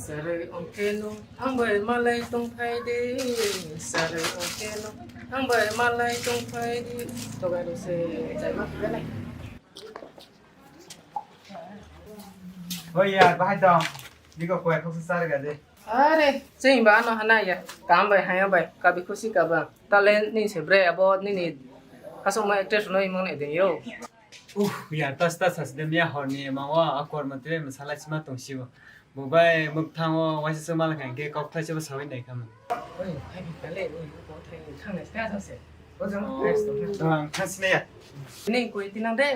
Sare ongkeno ang bay malay tong phai đi Sare ongkeno ang bay malay tong phai đi Tôi bay đồ xe chạy mắt cái này Ôi यार भाई तो निको कोई खुश सारे गए अरे चाहिँ बा न हना या काम bay हाया bay कभी खुशी कबा तले नि से ब्रे अब नि कसम म एक्ट्रेस नै म नै दियो यार तस दे मिया हरनी मावा अकोर मते मसाला सिमा तंसिबो बुबाई मुक्थाङो वाइसे समाल खांके कक्था सेबो सबै नै खाम ओइ हाइ बिकाले ओइ को थाइ खाने स्टा थासे ओ जों रेस्ट दं खासिने या नि कोइ तिनां दे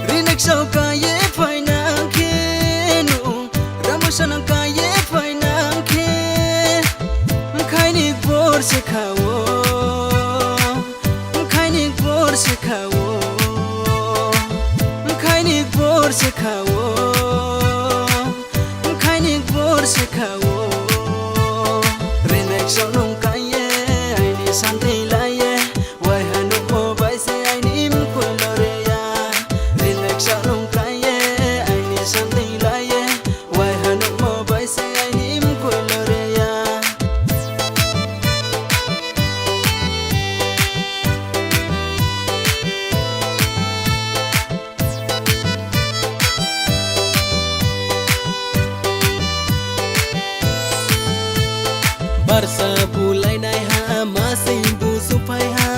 Rinexau kaye fainang kenu Ramusanang kaye fainang ke Khainik bor se khawo Khainik bor se khawo Khainik bor se khawo Khainik bor se khawo Rinexau nong kaye aini santei laye Wai hanu mo bai se aini mkulore ya Rinexau kaye aini santei laye Wai hanu mo bai se aini mkulore ya Barsa bulai nai ha masai bu supai ha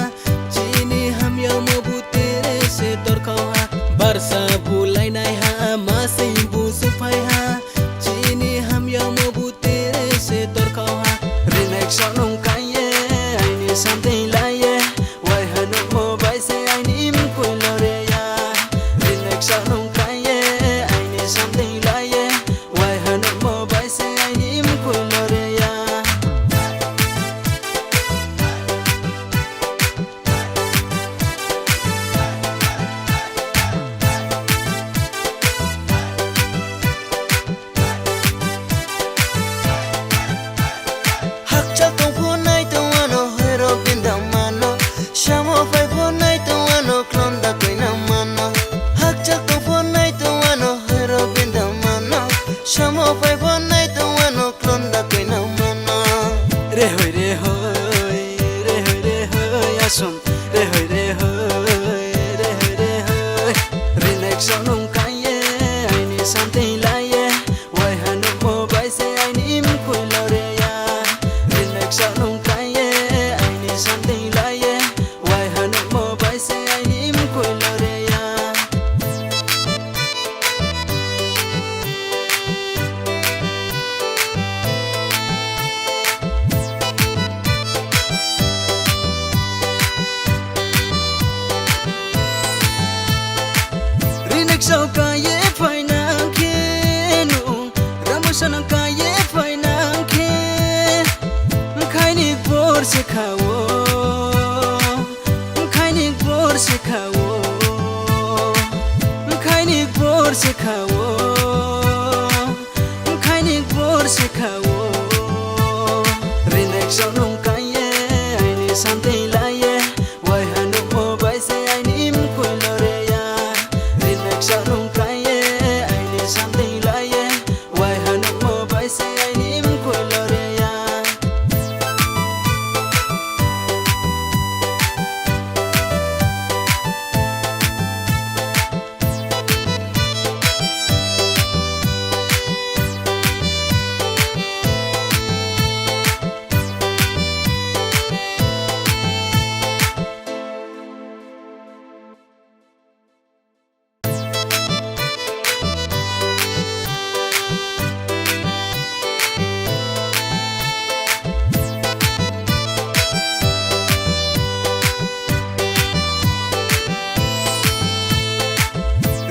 chini ham yo mo bu tere se tor khau ha Barsa bulai nai ha masai bu supai ha chini ham yo mo bu tere se tor khau ha Rinexau nong kaye aini santei laye wai hanu mo bai se aini mkulore ya Rinexau nong kaye aini santei laye wai hanu mo bai se aini mkulore ya Hakcha tong phone nai tong ano hero binda mano Shamo fai phone nai tong ano klon da koi na mano Hakcha tong phone nai tong ano hero binda mano Shamo fai phone nai tong ano klon da koi na mano Re hoi asom re hoi Rinexau nong kaye aini santei laye Wai hanu mo bai se aini mkulore ya Rinexau nong kaye aini santei laye Wai hanu mo bai se aini mkulore ya Rinexau kaye fainang kenu Ramusanang kaye fainang ke Khainik bor se khawo Khainik bor se khawo Khainik bor se khawo Khainik bor se khawo Rinexau nong kaye aini santei laye Wai hanu mo bai se aini mkulore ya Rinexau nong kaye aini santei laye Wai hanu mo bai se aini mkulore ya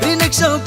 Rinexau